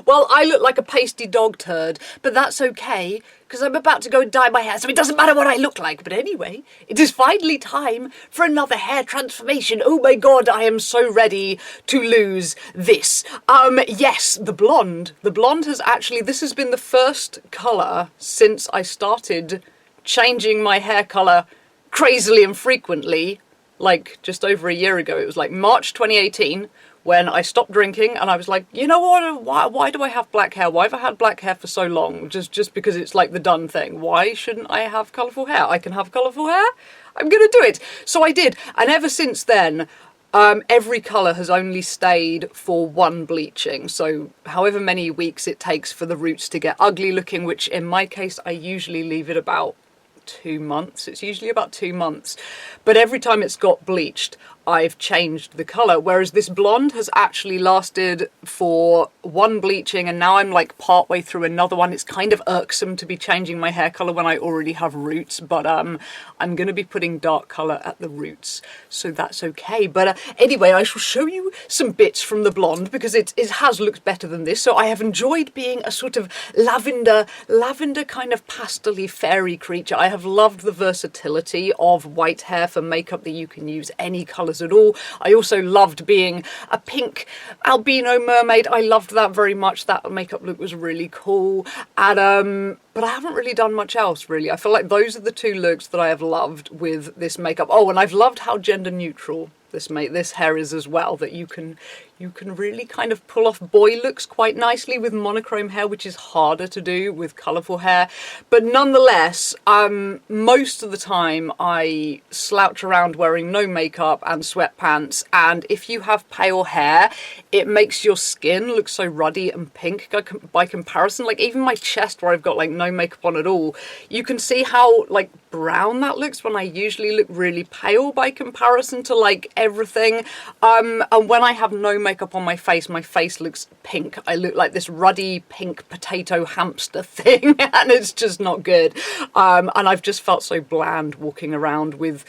Well, I look like a pasty dog turd, but that's okay, because I'm about to go and dye my hair, so it doesn't matter what I look like. But anyway, it is finally time for another hair transformation. Oh my god, I am so ready to lose this. Yes, the blonde. The blonde has actually, this has been the first colour since I started changing my hair colour crazily and frequently, like just over a year ago. It was like March 2018 when I stopped drinking, and I was like, you know what, why do I have black hair? Why have I had black hair for so long? Just because it's like the done thing. Why shouldn't I have colourful hair? I can have colourful hair. I'm gonna do it. So I did, and ever since then, every colour has only stayed for one bleaching. So however many weeks it takes for the roots to get ugly looking, which in my case, I usually leave it about 2 months. It's usually about 2 months. But every time it's got bleached, I've changed the colour, whereas this blonde has actually lasted for one bleaching, and now I'm like partway through another one. It's kind of irksome to be changing my hair colour when I already have roots, but I'm going to be putting dark colour at the roots, so that's okay. But anyway, I shall show you some bits from the blonde, because it has looked better than this. So I have enjoyed being a sort of lavender kind of pastel-y fairy creature. I have loved the versatility of white hair for makeup, that you can use any colours at all. I also loved being a pink albino mermaid. I loved that very much. That makeup look was really cool. And but I haven't really done much else, really. I feel like those are the two looks that I have loved with this makeup. Oh, and I've loved how gender neutral this hair is as well, that you can really kind of pull off boy looks quite nicely with monochrome hair, which is harder to do with colourful hair. But nonetheless, most of the time I slouch around wearing no makeup and sweatpants, and if you have pale hair, it makes your skin look so ruddy and pink by comparison. Like even my chest, where I've got like no makeup on at all, you can see how like brown that looks when I usually look really pale by comparison to like everything. And when I have no makeup on my face looks pink. I look like this ruddy pink potato hamster thing, and it's just not good. And I've just felt so bland walking around with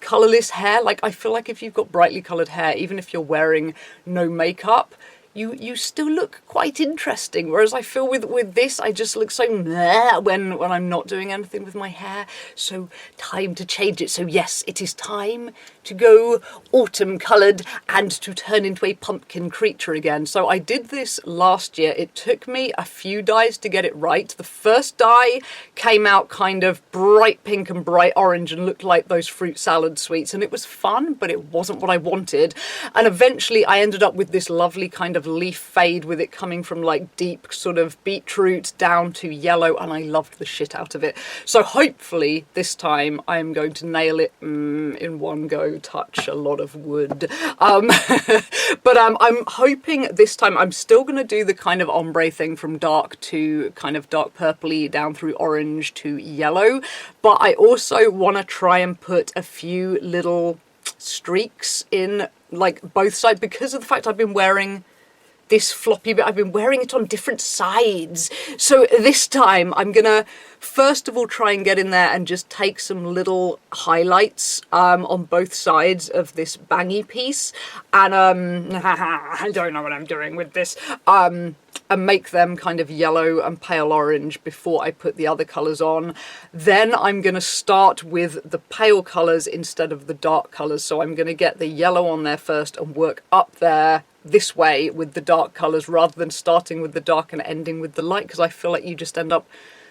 colourless hair. Like I feel like if you've got brightly coloured hair, even if you're wearing no makeup, you still look quite interesting, whereas I feel with this, I just look so meh when I'm not doing anything with my hair. So time to change it. So yes, it is time to go autumn coloured and to turn into a pumpkin creature again. So I did this last year. It took me a few dyes to get it right. The first dye came out kind of bright pink and bright orange and looked like those fruit salad sweets, and it was fun, but it wasn't what I wanted. And eventually I ended up with this lovely kind of leaf fade, with it coming from like deep sort of beetroot down to yellow, and I loved the shit out of it. So hopefully this time I am going to nail it in one go. Touch a lot of wood. But I'm hoping this time I'm still going to do the kind of ombre thing from dark to kind of dark purpley down through orange to yellow, but I also want to try and put a few little streaks in like both sides, because of the fact I've been wearing this floppy bit. I've been wearing it on different sides. So this time I'm gonna first of all try and get in there and just take some little highlights on both sides of this bangy piece, and I don't know what I'm doing with this, and make them kind of yellow and pale orange before I put the other colours on. Then I'm going to start with the pale colours instead of the dark colours. So I'm going to get the yellow on there first and work up there this way with the dark colours, rather than starting with the dark and ending with the light, because I feel like you just end up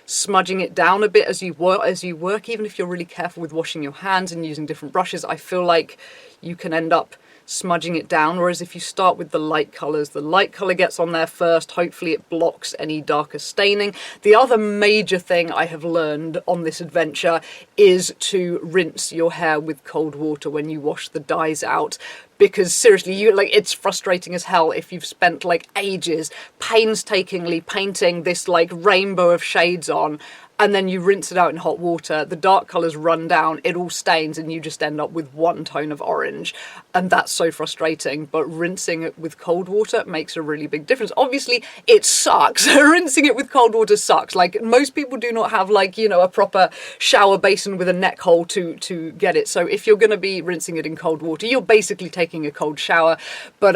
smudging it down a bit as you work. Even if you're really careful with washing your hands and using different brushes, I feel like you can end up smudging it down, whereas if you start with the light colours, the light colour gets on there first, hopefully it blocks any darker staining. The other major thing I have learned on this adventure is to rinse your hair with cold water when you wash the dyes out, because seriously, it's frustrating as hell if you've spent like ages painstakingly painting this like rainbow of shades on, and then you rinse it out in hot water, the dark colours run down, it all stains, and you just end up with one tone of orange. And that's so frustrating. But rinsing it with cold water makes a really big difference. Obviously, it sucks. Rinsing it with cold water sucks. Like, most people do not have, like, you know, a proper shower basin with a neck hole to get it. So if you're going to be rinsing it in cold water, you're basically taking a cold shower. But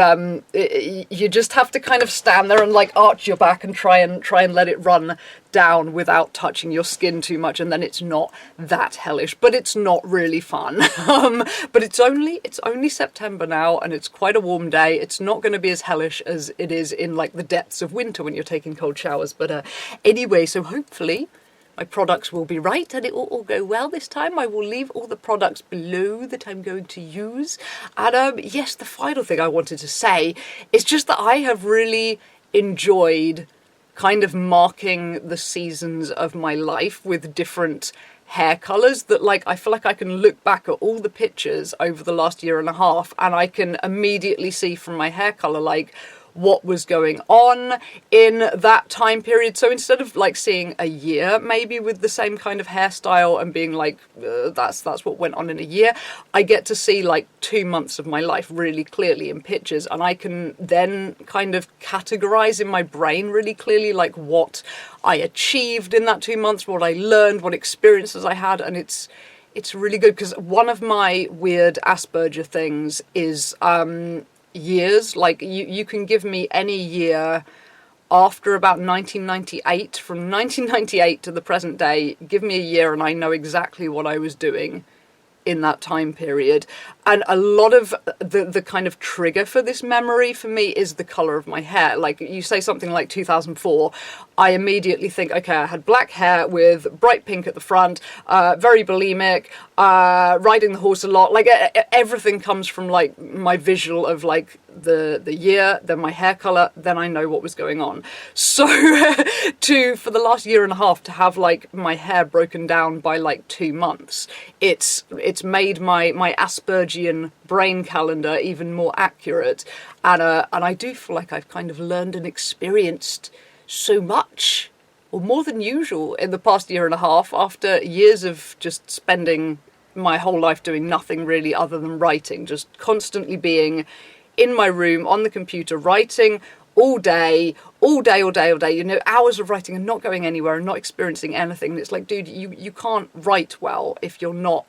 you just have to kind of stand there and, like, arch your back and try and let it run down without touching your skin too much, and then it's not that hellish, but it's not really fun. But it's only September now, and it's quite a warm day. It's not going to be as hellish as it is in, like, the depths of winter when you're taking cold showers. But anyway, so hopefully my products will be right and it will all go well this time. I will leave all the products below that I'm going to use. And yes, the final thing I wanted to say is just that I have really enjoyed kind of marking the seasons of my life with different hair colours, that, like, I feel like I can look back at all the pictures over the last year and a half and I can immediately see from my hair colour, like, what was going on in that time period. So instead of, like, seeing a year maybe with the same kind of hairstyle and being like, that's what went on in a year, I get to see, like, 2 months of my life really clearly in pictures, and I can then kind of categorize in my brain really clearly, like, what I achieved in that 2 months, what I learned, what experiences I had. And it's really good, because one of my weird Asperger things is years. Like, you can give me any year after about 1998, from 1998 to the present day, give me a year and I know exactly what I was doing in that time period. And a lot of the kind of trigger for this memory for me is the colour of my hair. Like, you say something like 2004, I immediately think, okay, I had black hair with bright pink at the front, very bulimic, riding the horse a lot. Like, everything comes from, like, my visual of, like, the year, then my hair colour, then I know what was going on. So for the last year and a half to have, like, my hair broken down by, like, 2 months, it's made my Aspergian brain calendar even more accurate. And I do feel like I've kind of learned and experienced so much, or more than usual, in the past year and a half, after years of just spending my whole life doing nothing really other than writing, just constantly being in my room on the computer writing all day, you know, hours of writing and not going anywhere and not experiencing anything. And it's like, dude, you can't write well if you're not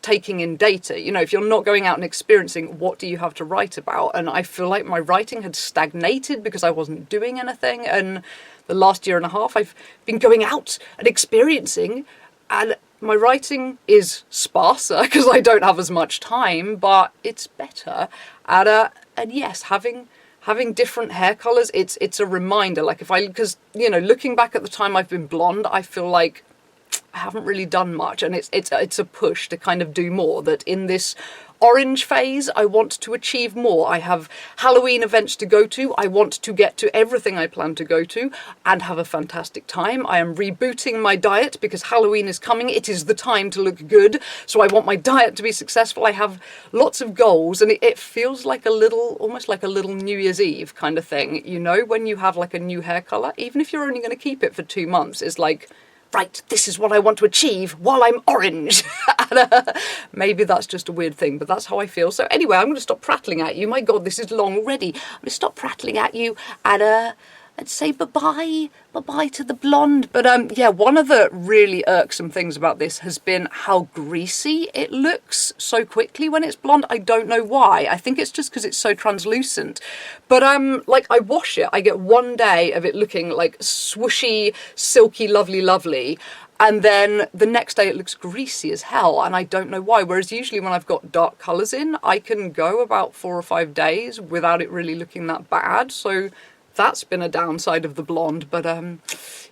taking in data. You know, if you're not going out and experiencing, what do you have to write about? And I feel like my writing had stagnated because I wasn't doing anything. And the last year and a half I've been going out and experiencing, and my writing is sparser because I don't have as much time, but it's better. And yes, having different hair colours, it's a reminder. Like, because, you know, looking back at the time I've been blonde, I feel like I haven't really done much, and it's a push to kind of do more. That in this orange phase, I want to achieve more. I have Halloween events to go to. I want to get to everything I plan to go to and have a fantastic time. I am rebooting my diet because Halloween is coming. It is the time to look good. So I want my diet to be successful. I have lots of goals, and it feels like almost like a little New Year's Eve kind of thing. You know, when you have, like, a new hair colour, even if you're only going to keep it for 2 months, it's like, right, this is what I want to achieve while I'm orange. And, maybe that's just a weird thing, but that's how I feel. So anyway, I'm going to stop prattling at you. My God, this is long already. I'm going to stop prattling at you and say bye-bye to the blonde. But yeah, one of the really irksome things about this has been how greasy it looks so quickly when it's blonde. I don't know why. I think it's just because it's so translucent. But like, I wash it, I get 1 day of it looking like swooshy, silky, lovely. And then the next day it looks greasy as hell, and I don't know why. Whereas usually when I've got dark colours in, I can go about 4 or 5 days without it really looking that bad. So that's been a downside of the blonde. But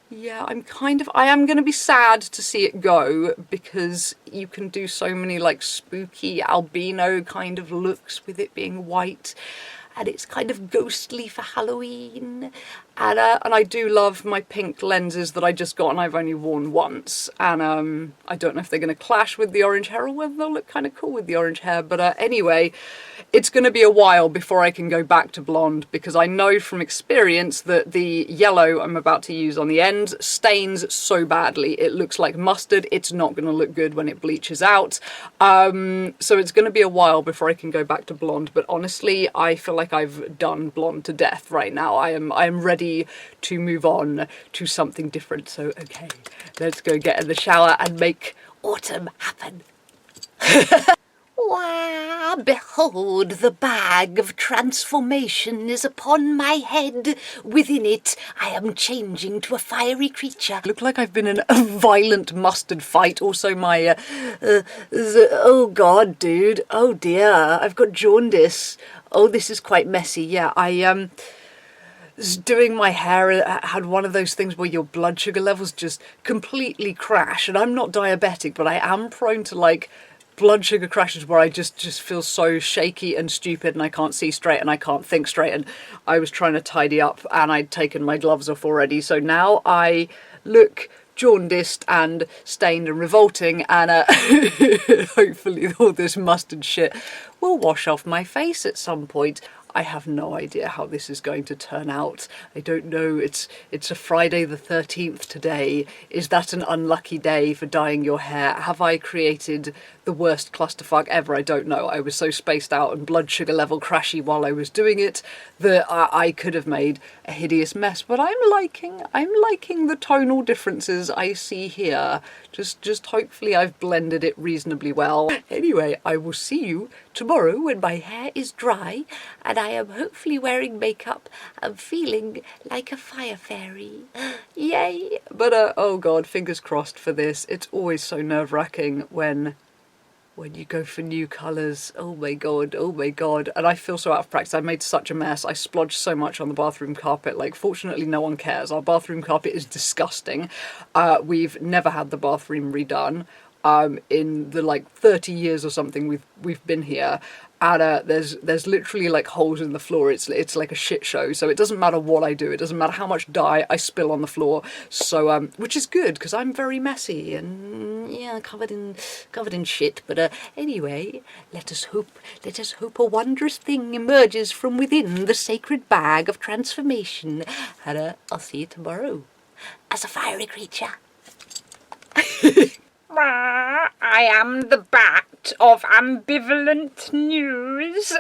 yeah, I am going to be sad to see it go, because you can do so many, like, spooky albino kind of looks with it being white. and it's kind of ghostly for Halloween. And I do love my pink lenses that I just got and I've only worn once. And I don't know if they're going to clash with the orange hair or whether they'll look kind of cool with the orange hair. But anyway, it's going to be a while before I can go back to blonde, because I know from experience that the yellow I'm about to use on the end stains so badly. It looks like mustard. It's not going to look good when it bleaches out. So it's going to be a while before I can go back to blonde. But honestly, I feel like I've done blonde to death right now. I am ready to move on to something different. So okay, let's go get in the shower and make autumn happen. Wah, behold, the bag of transformation is upon my head. Within it, I am changing to a fiery creature. Look like I've been in a violent mustard fight. Also my, oh god, dude. Oh dear, I've got jaundice. Oh, this is quite messy. Yeah, I doing my hair had one of those things where your blood sugar levels just completely crash. And I'm not diabetic, but I am prone to like blood sugar crashes where I just feel so shaky and stupid and I can't see straight and I can't think straight. And I was trying to tidy up and I'd taken my gloves off already. So now I look jaundiced and stained and revolting, and hopefully all this mustard shit will wash off my face at some point. I have no idea how this is going to turn out. I don't know. It's a Friday the 13th today. Is that an unlucky day for dyeing your hair? Have I created the worst clusterfuck ever? I don't know. I was so spaced out and blood sugar level crashy while I was doing it that I could have made a hideous mess. But I'm liking the tonal differences I see here. Just hopefully I've blended it reasonably well. Anyway, I will see you tomorrow when my hair is dry and I am hopefully wearing makeup and feeling like a fire fairy. Yay! But oh god, fingers crossed for this. It's always so nerve-wracking when you go for new colours. Oh my god, oh my god. And I feel so out of practice. I made such a mess. I splodged so much on the bathroom carpet. Like, fortunately no one cares. Our bathroom carpet is disgusting. We've never had the bathroom redone. In the like 30 years or something we've been here, and there's literally like holes in the floor. It's like a shit show. So it doesn't matter what I do. It doesn't matter how much dye I spill on the floor. So which is good because I'm very messy and yeah, covered in shit. But anyway, let us hope a wondrous thing emerges from within the sacred bag of transformation. And I'll see you tomorrow as a fiery creature. I am the bat of ambivalent news.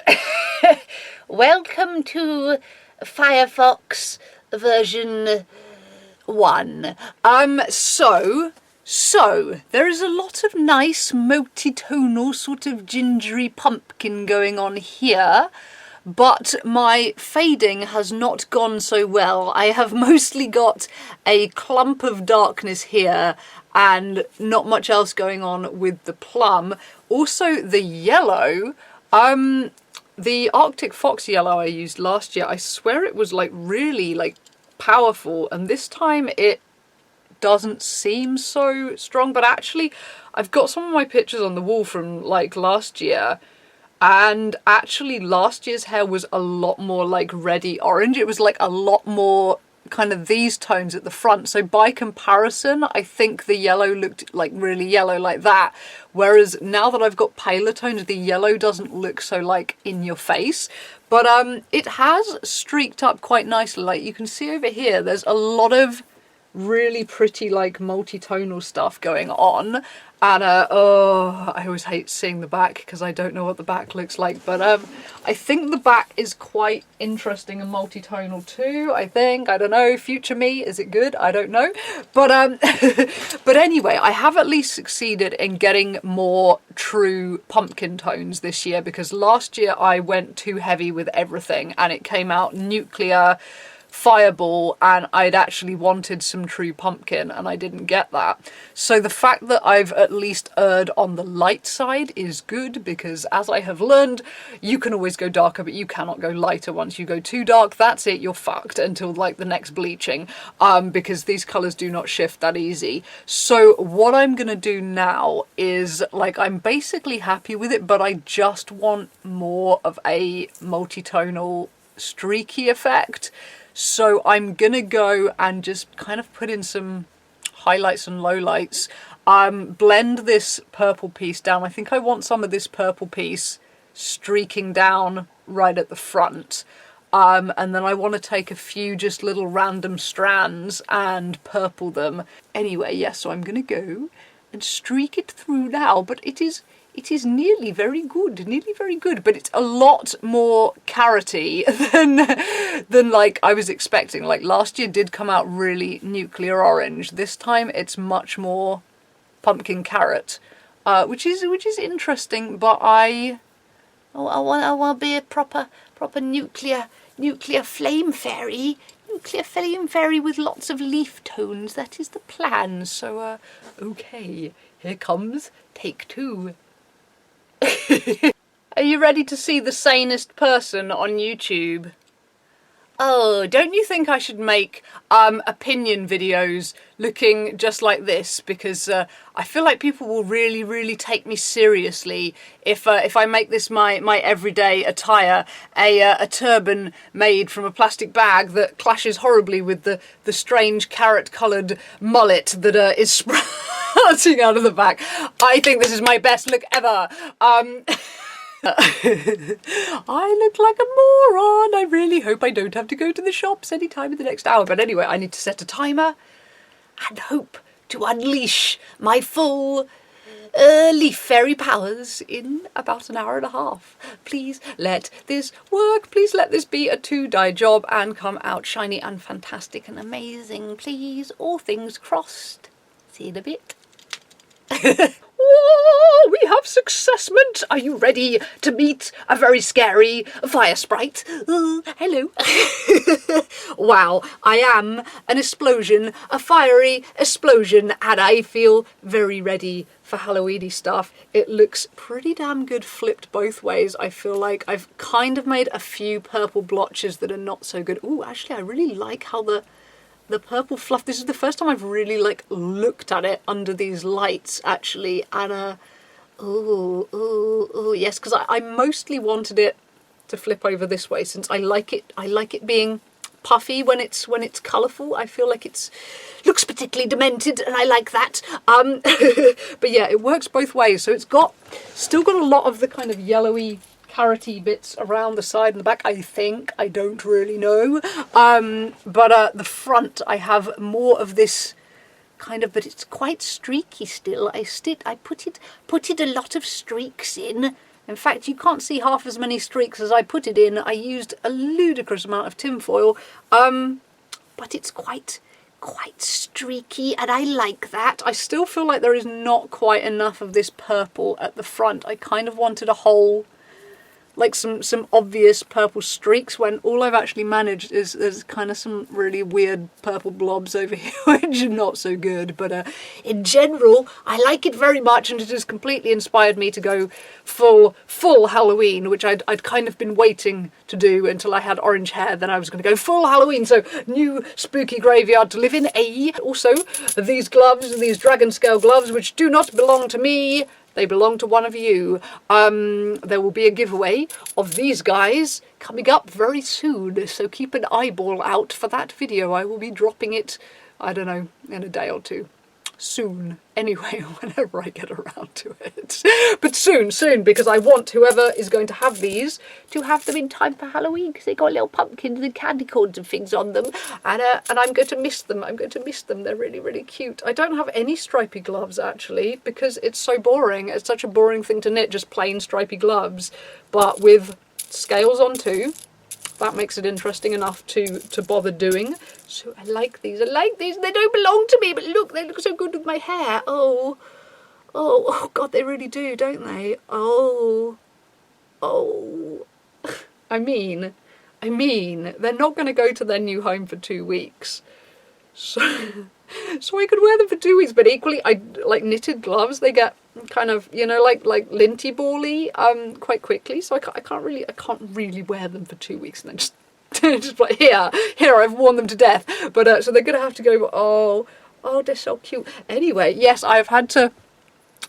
Welcome to Firefox version 1. So there is a lot of nice multi-tonal sort of gingery pumpkin going on here. But my fading has not gone so well. I have mostly got a clump of darkness here and not much else going on with the plum. Also the yellow, the Arctic Fox yellow I used last year, I swear it was like really like powerful, and this time it doesn't seem so strong. But actually I've got some of my pictures on the wall from like last year, and actually last year's hair was a lot more like reddy orange. It was like a lot more kind of these tones at the front. So by comparison, I think the yellow looked like really yellow like that. Whereas now that I've got paler tones, the yellow doesn't look so like in your face. But it has streaked up quite nicely. Like you can see over here, there's a lot of really pretty like multi-tonal stuff going on. And oh, I always hate seeing the back because I don't know what the back looks like. But I think the back is quite interesting and multi-tonal too, I think. I don't know, future me, is it good? I don't know. But but anyway, I have at least succeeded in getting more true pumpkin tones this year, because last year I went too heavy with everything and it came out nuclear, fireball and I'd actually wanted some true pumpkin and I didn't get that. So the fact that I've at least erred on the light side is good, because as I have learned, you can always go darker but you cannot go lighter. Once you go too dark, that's it, you're fucked until like the next bleaching, because these colours do not shift that easy. So what I'm gonna do now is, like, I'm basically happy with it, but I just want more of a multi-tonal streaky effect. So I'm gonna go and just kind of put in some highlights and lowlights, blend this purple piece down. I think I want some of this purple piece streaking down right at the front, and then I want to take a few just little random strands and purple them. Anyway, yes, so I'm gonna go and streak it through now, but it is nearly very good, but it's a lot more carroty than like I was expecting. Like last year did come out really nuclear orange. This time it's much more pumpkin carrot, which is interesting. But I want to be a proper nuclear flame fairy. Nuclear flame fairy with lots of leaf tones. That is the plan. So okay, here comes take two. Are you ready to see the sanest person on YouTube? Oh, don't you think I should make opinion videos looking just like this? Because I feel like people will really take me seriously if I make this my everyday attire, a turban made from a plastic bag that clashes horribly with the strange carrot-coloured mullet that is sprouting out of the back. I think this is my best look ever. I look like a moron. I really hope I don't have to go to the shops any time in the next hour. But anyway, I need to set a timer and hope to unleash my full leaf fairy powers in about an hour and a half. Please let this work. Please let this be a 2-dye job and come out shiny and fantastic and amazing. Please, all things crossed. See you in a bit. Whoa, we have successment. Are you ready to meet a very scary fire sprite? Hello. Wow, I am an explosion, a fiery explosion, and I feel very ready for Halloweeny stuff. It looks pretty damn good flipped both ways. I feel like I've kind of made a few purple blotches that are not so good. Ooh, actually, I really like how the purple fluff, this is the first time I've really like looked at it under these lights actually, and oh yes, because I mostly wanted it to flip over this way, since I like it being puffy when it's colourful. I feel like it's looks particularly demented and I like that. But yeah, it works both ways, so it's still got a lot of the kind of yellowy carroty bits around the side and the back, I think. I don't really know. But the front, I have more of this kind of, but it's quite streaky still. I put it a lot of streaks in. In fact, you can't see half as many streaks as I put it in. I used a ludicrous amount of tinfoil, but it's quite streaky, and I like that. I still feel like there is not quite enough of this purple at the front. I kind of wanted a whole, like some obvious purple streaks, when all I've actually managed is there's kind of some really weird purple blobs over here, which are not so good. But in general, I like it very much, and it has completely inspired me to go full Halloween, which I'd kind of been waiting to do until I had orange hair. Then I was going to go full Halloween, so new spooky graveyard to live in. Also, these gloves, these dragon scale gloves, which do not belong to me. They belong to one of you. There will be a giveaway of these guys coming up very soon, so keep an eyeball out for that video. I will be dropping it, I don't know, in a day or two. Soon. Anyway, whenever I get around to it. But soon, because I want whoever is going to have these to have them in time for Halloween, because they got little pumpkins and candy corns and things on them, and I'm going to miss them. They're really cute. I don't have any stripy gloves actually, because it's so boring. It's such a boring thing to knit, just plain stripy gloves. But with scales on too, that makes it interesting enough to bother doing. So I like these. They don't belong to me, but look, they look so good with my hair. Oh God, they really do, don't they? Oh. I mean, I mean, they're not going to go to their new home for 2 weeks. So, so I could wear them for 2 weeks, but equally, I like knitted gloves. They get kind of, you know, like linty bally quite quickly. So I can't really wear them for 2 weeks and then just like here I've worn them to death. But so they're gonna have to go. Oh, they're so cute. Anyway, yes, I've had to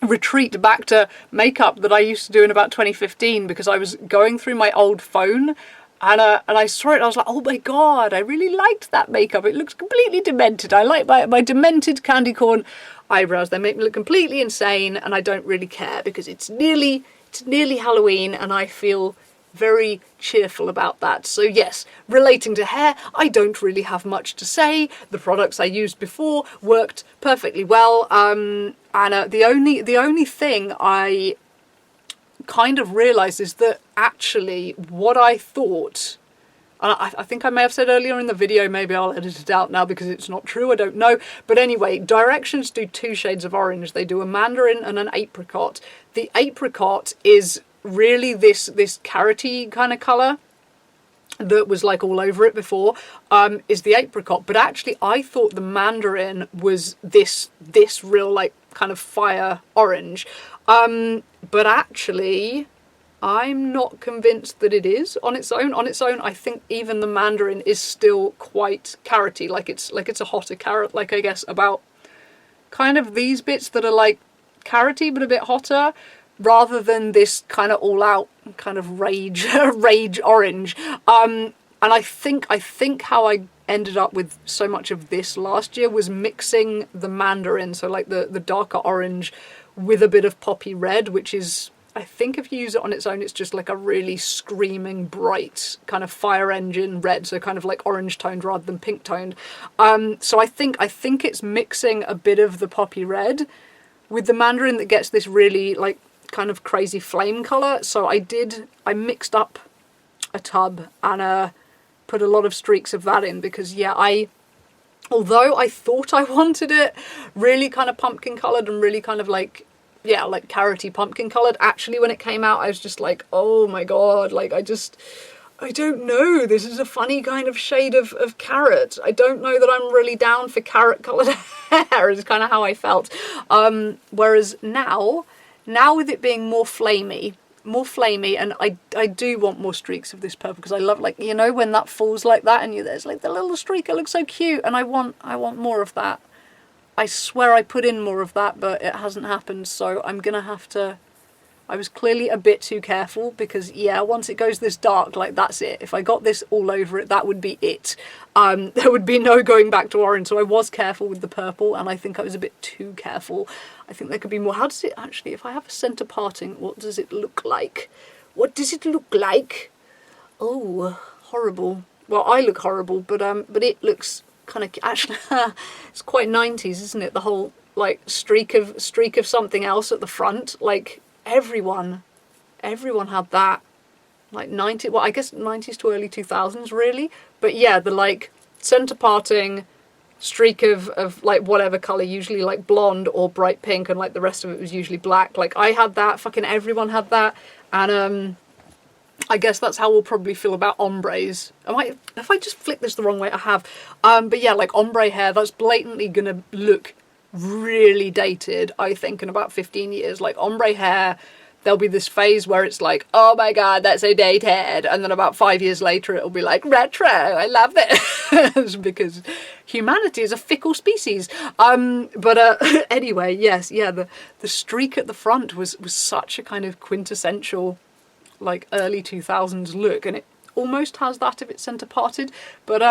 retreat back to makeup that I used to do in about 2015 because I was going through my old phone. And I saw it and I was like, oh my god, I really liked that makeup. It looks completely demented. I like my demented candy corn eyebrows. They make me look completely insane and I don't really care because it's nearly Halloween and I feel very cheerful about that. So yes, relating to hair, I don't really have much to say. The products I used before worked perfectly well. And the only thing I kind of realised is that actually what I thought, and I think I may have said earlier in the video, maybe I'll edit it out now because it's not true, I don't know, but anyway, Directions do 2 shades of orange. They do a Mandarin and an Apricot. The Apricot is really this carroty kind of colour that was like all over it before, is the Apricot, but actually I thought the Mandarin was this real like kind of fire orange. But actually, I'm not convinced that it is on its own. On its own, I think even the Mandarin is still quite carroty, like it's a hotter carrot, like I guess about kind of these bits that are like carroty but a bit hotter, rather than this kind of all-out kind of rage orange. And I think how I ended up with so much of this last year was mixing the Mandarin, so like the darker orange, with a bit of poppy red, which is, I think if you use it on its own, it's just like a really screaming bright kind of fire engine red, so kind of like orange toned rather than pink toned. So I think it's mixing a bit of the poppy red with the Mandarin that gets this really like kind of crazy flame colour. So I mixed up a tub and put a lot of streaks of that in because yeah, although I thought I wanted it really kind of pumpkin coloured and really kind of like, yeah, like carroty pumpkin coloured, actually when it came out I was just like, oh my god, like I don't know, this is a funny kind of shade of carrot. I don't know that I'm really down for carrot coloured hair is kind of how I felt. Whereas now with it being more flamey, and I do want more streaks of this purple because I love, like, you know, when that falls like that and there's like the little streak, it looks so cute, and I want more of that. I swear I put in more of that, but it hasn't happened, so I'm gonna have to. I was clearly a bit too careful because yeah, once it goes this dark, like that's it. If I got this all over it, that would be it. There would be no going back to orange, so I was careful with the purple, and I think I was a bit too careful. I think there could be more. How does it actually, if I have a centre parting, what does it look like? What does it look like? Oh, horrible. Well, I look horrible, but it looks kind of, actually, it's quite 90s, isn't it? The whole, like, streak of something else at the front. Like, everyone had that. Like, 90, well, I guess 90s to early 2000s, really. But yeah, the, like, centre parting streak of like whatever colour, usually like blonde or bright pink, and like the rest of it was usually black. Like I had that, fucking everyone had that, and I guess that's how we'll probably feel about ombres. If I just flick this the wrong way, I have. But yeah, like ombre hair, that's blatantly gonna look really dated, I think, in about 15 years. Like ombre hair, there'll be this phase where it's like, oh my god, that's so dated, and then about 5 years later it'll be like, retro, I love this, because humanity is a fickle species. Anyway, yes, yeah, the streak at the front was such a kind of quintessential, like, early 2000s look, and it almost has that if it's centre parted, but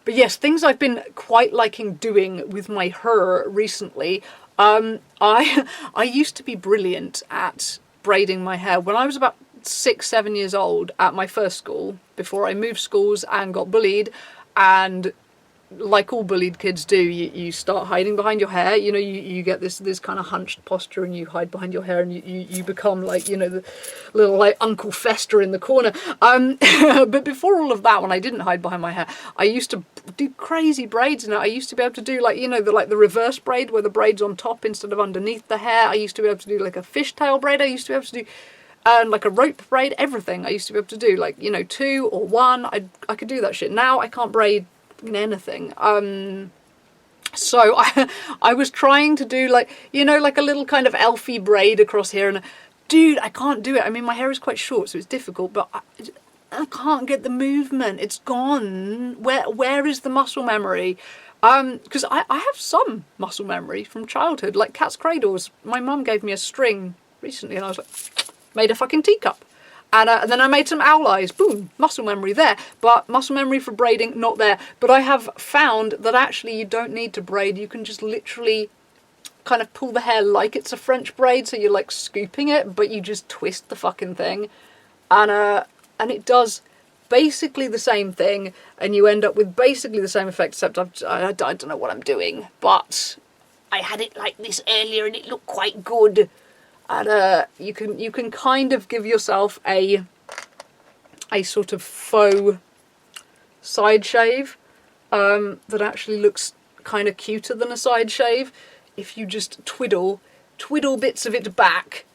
yes, things I've been quite liking doing with my hair recently. I used to be brilliant at braiding my hair when I was about 6-7 years old at my first school, before I moved schools and got bullied, and like all bullied kids do, you start hiding behind your hair. You know, you get this kind of hunched posture and you hide behind your hair, and you become like, you know, the little like Uncle Fester in the corner. But before all of that, when I didn't hide behind my hair, I used to do crazy braids, and I used to be able to do, like, you know, the reverse braid where the braid's on top instead of underneath the hair. I used to be able to do like a fishtail braid. I used to be able to do and like a rope braid, everything I used to be able to do, like, you know, 2 or 1, I could do that shit. Now I can't braid anything. So I was trying to do, like, you know, like a little kind of elfy braid across here, and dude, I can't do it. I mean, my hair is quite short, so it's difficult, but I can't get the movement. It's gone. Where is the muscle memory? Because I have some muscle memory from childhood, like cat's cradles. My mum gave me a string recently, and I was like, made a fucking teacup. And then I made some owl eyes. Boom, muscle memory there. But muscle memory for braiding, not there. But I have found that actually you don't need to braid. You can just literally kind of pull the hair like it's a French braid, so you're like scooping it, but you just twist the fucking thing. And it does basically the same thing, and you end up with basically the same effect, except I don't know what I'm doing. But I had it like this earlier, and it looked quite good. And you can kind of give yourself a sort of faux side shave that actually looks kind of cuter than a side shave if you just twiddle bits of it back,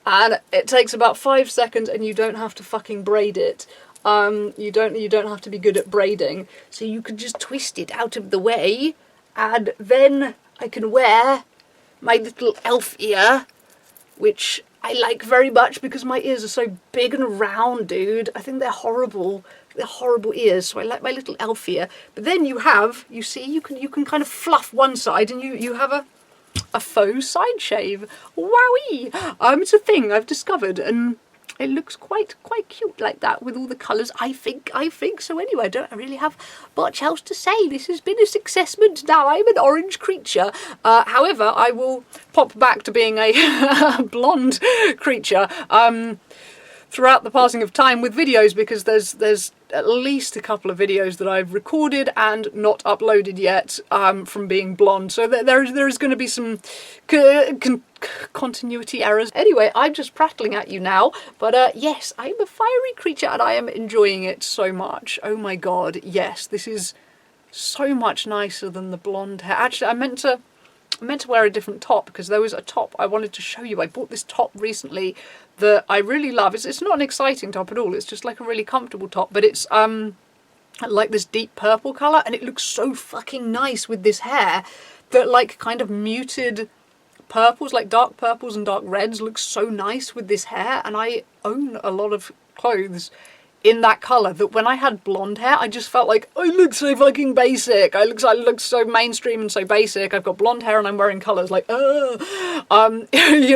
and it takes about 5 seconds, and you don't have to fucking braid it. You don't have to be good at braiding, so you can just twist it out of the way, and then I can wear my little elf ear, which I like very much because my ears are so big and round, dude. I think they're horrible. They're horrible ears, so I like my little elf ear. But then you see, you can kind of fluff one side, and you have a faux side shave. Wowee! It's a thing I've discovered, and it looks quite cute like that with all the colours. I think so anyway. I don't really have much else to say. This has been a successment. Now I'm an orange creature. However, I will pop back to being a blonde creature throughout the passing of time with videos, because there's at least a couple of videos that I've recorded and not uploaded yet from being blonde. So there is going to be some continuity errors. Anyway, I'm just prattling at you now, but yes, I'm a fiery creature and I am enjoying it so much. Oh my god, yes, this is so much nicer than the blonde hair. Actually, I meant to wear a different top, because there was a top I wanted to show you. I bought this top recently that I really love. It's not an exciting top at all, it's just like a really comfortable top, but it's like this deep purple colour, and it looks so fucking nice with this hair. That like kind of muted purples, like dark purples and dark reds, look so nice with this hair, and I own a lot of clothes in that colour that when I had blonde hair, I just felt like, I look so fucking basic. I look so mainstream and so basic. I've got blonde hair and I'm wearing colours, like, you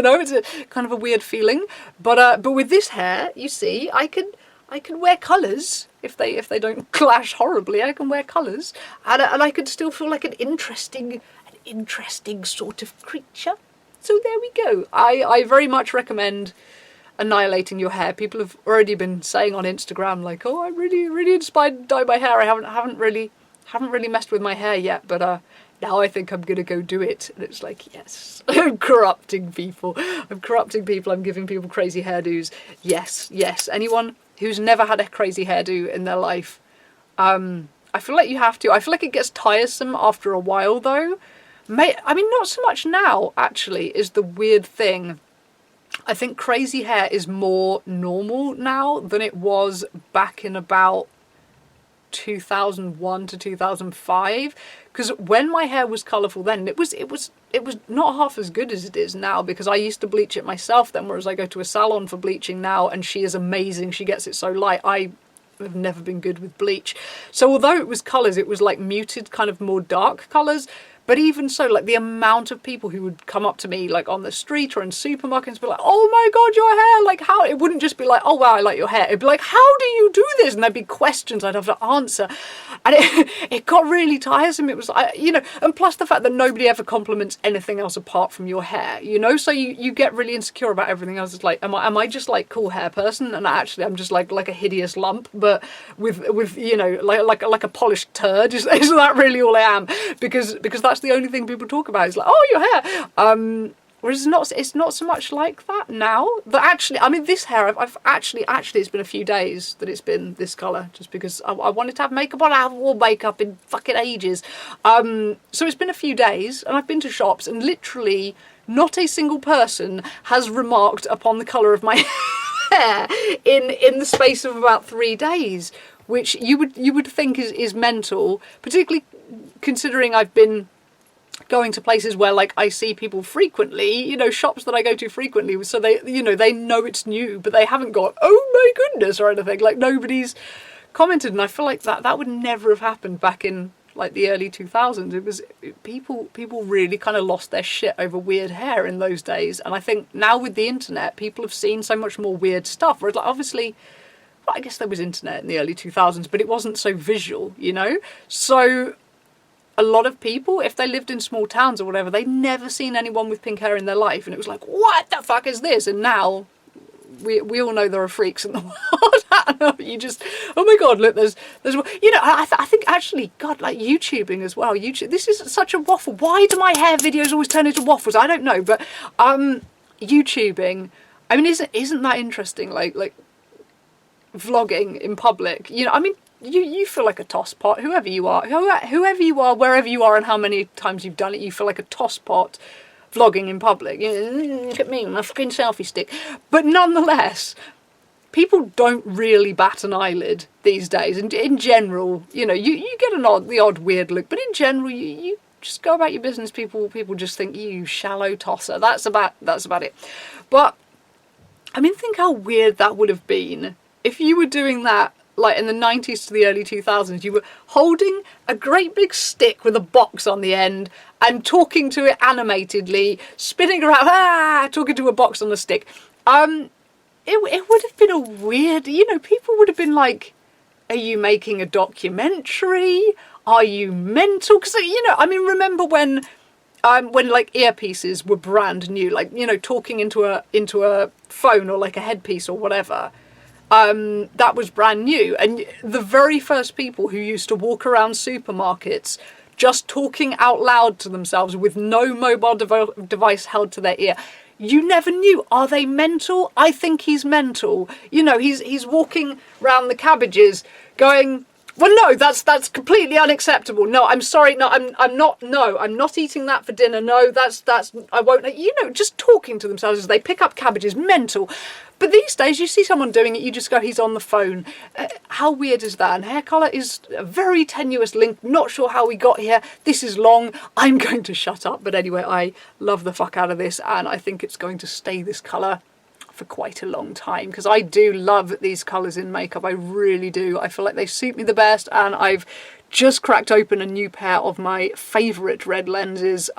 know, it's a kind of a weird feeling. But with this hair, you see, I can wear colours. If they don't clash horribly, I can wear colours, and I could still feel like an interesting sort of creature. So there we go. I very much recommend annihilating your hair. People have already been saying on Instagram, like, oh, I'm really inspired to dye my hair. I haven't really messed with my hair yet, but now I think I'm gonna go do it. And it's like, yes, I'm corrupting people. I'm giving people crazy hairdos. Yes. Anyone who's never had a crazy hairdo in their life, I feel like you have to. I feel like it gets tiresome after a while, though. I mean, not so much now, actually, is the weird thing. I think crazy hair is more normal now than it was back in about 2001 to 2005, because when my hair was colourful then, it was not half as good as it is now, because I used to bleach it myself then, whereas I go to a salon for bleaching now, and she is amazing. She gets it so light. I have never been good with bleach. So although it was colours, it was like muted, kind of more dark colours. But even so, like the amount of people who would come up to me like on the street or in supermarkets and be like, oh my god, your hair, like how, it wouldn't just be like, oh wow, I like your hair. It'd be like, how do you do this? And there'd be questions I'd have to answer. And it got really tiresome. It was, you know, and plus the fact that nobody ever compliments anything else apart from your hair, you know? So you get really insecure about everything else. It's like, am I just like cool hair person? And actually I'm just like a hideous lump, but with you know, like a polished turd. Is that really all I am? Because that's the only thing people talk about is like, oh, your hair. Whereas it's not so much like that now. But actually, I mean, this hair, I've actually, it's been a few days that it's been this colour, just because I wanted to have makeup on. I haven't worn makeup in fucking ages. So it's been a few days, and I've been to shops, and literally not a single person has remarked upon the colour of my hair. hair in the space of about 3 days, which you would think is mental, particularly considering I've been going to places where like I see people frequently, you know, shops that I go to frequently, so they, you know, they know it's new, but they haven't got, oh my goodness, or anything. Like, nobody's commented, and I feel like that would never have happened back in like the early 2000s. It was people really kind of lost their shit over weird hair in those days, and I think now with the internet, people have seen so much more weird stuff. Whereas like, obviously, well, I guess there was internet in the early 2000s, but it wasn't so visual, you know. So a lot of people, if they lived in small towns or whatever, they'd never seen anyone with pink hair in their life, and it was like, what the fuck is this? And now we all know there are freaks in the world. You just, oh my god, look, there's you know, I think actually, god, like YouTubing as well. This is such a waffle. Why do my hair videos always turn into waffles? I don't know, but YouTubing, I mean, isn't that interesting? Like vlogging in public, you know, I mean, you feel like a tosspot, whoever you are, wherever you are, and how many times you've done it, you feel like a tosspot vlogging in public. You know, look at me, my fucking selfie stick. But nonetheless, people don't really bat an eyelid these days. And in general, you know, you get the odd weird look, but in general, you just go about your business. People just think you shallow tosser. That's about it. But I mean, think how weird that would have been if you were doing that like in the 90s to the early 2000s. You were holding a great big stick with a box on the end and talking to it animatedly, spinning around, talking to a box on a stick. It would have been a weird, you know, people would have been like, are you making a documentary? Are you mental? Because, you know, I mean, remember when like earpieces were brand new, like, you know, talking into a phone or like a headpiece or whatever. That was brand new, and the very first people who used to walk around supermarkets just talking out loud to themselves with no mobile device held to their ear, you never knew, are they mental? I think he's mental. You know, he's walking round the cabbages going, well, no, that's completely unacceptable. No, I'm sorry. No, I'm not eating that for dinner. No, that's I won't. You know, just talking to themselves as they pick up cabbages, mental. But these days, you see someone doing it, you just go, he's on the phone. How weird is that? And hair colour is a very tenuous link. Not sure how we got here. This is long. I'm going to shut up. But anyway, I love the fuck out of this, and I think it's going to stay this colour for quite a long time, because I do love these colours in makeup. I really do. I feel like they suit me the best, and I've just cracked open a new pair of my favourite red lenses.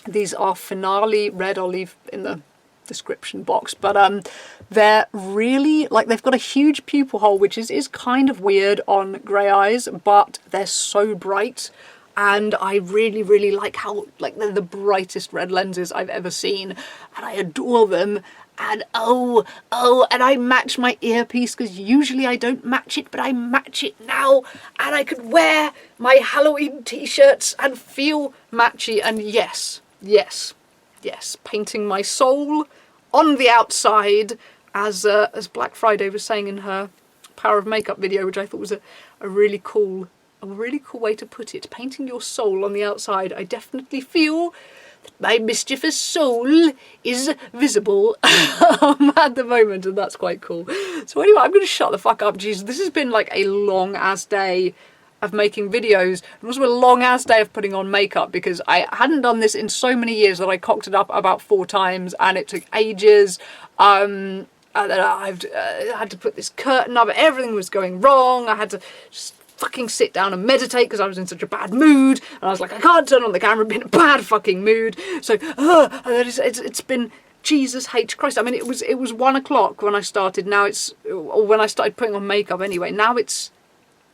These are Fynale Red. I'll leave in the description box, but they're really, like, they've got a huge pupil hole, which is kind of weird on grey eyes, but they're so bright, and I really like how, like, they're the brightest red lenses I've ever seen, and I adore them. And oh, and I match my earpiece, because usually I don't match it, but I match it now, and I could wear my Halloween t-shirts and feel matchy. And yes, painting my soul on the outside, as Black Friday was saying in her Power of Makeup video, which I thought was a really cool way to put it. Painting your soul on the outside. I definitely feel that my mischievous soul is visible at the moment, and that's quite cool. So anyway, I'm going to shut the fuck up. Jesus, this has been like a long ass day of making videos, and also a long ass day of putting on makeup, because I hadn't done this in so many years that I cocked it up about 4 times, and it took ages. And then I had to put this curtain up, everything was going wrong. I had to just fucking sit down and meditate because I was in such a bad mood, and I was like, I can't turn on the camera, be in a bad fucking mood. So it's been Jesus H Christ. I mean, it was 1 o'clock when I started. Now it's, or when I started putting on makeup anyway. Now it's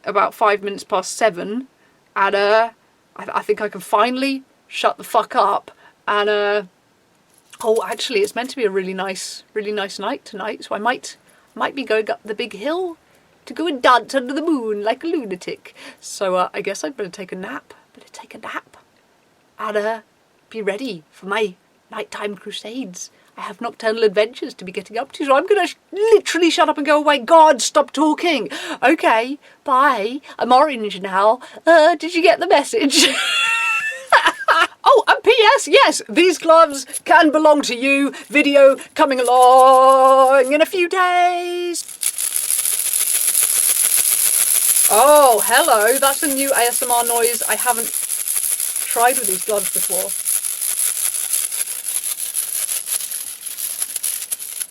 about 5 minutes past 7, and I think I can finally shut the fuck up. And oh, actually, it's meant to be a really nice night tonight, so I might be going up the big hill to go and dance under the moon like a lunatic. So I guess I'd better take a nap. And be ready for my nighttime crusades. I have nocturnal adventures to be getting up to, so I'm going to literally shut up and go, oh my god, stop talking. Okay, bye. I'm orange now. Did you get the message? Oh, Oh, and P.S. yes, these gloves can belong to you. Video coming along in a few days. Oh, hello. That's a new ASMR noise I haven't tried with these gloves before.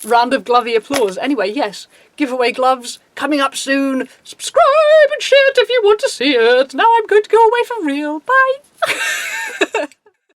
Round of glovey applause. Anyway, yes, giveaway gloves coming up soon. Subscribe and share it if you want to see it. Now I'm going to go away for real. Bye.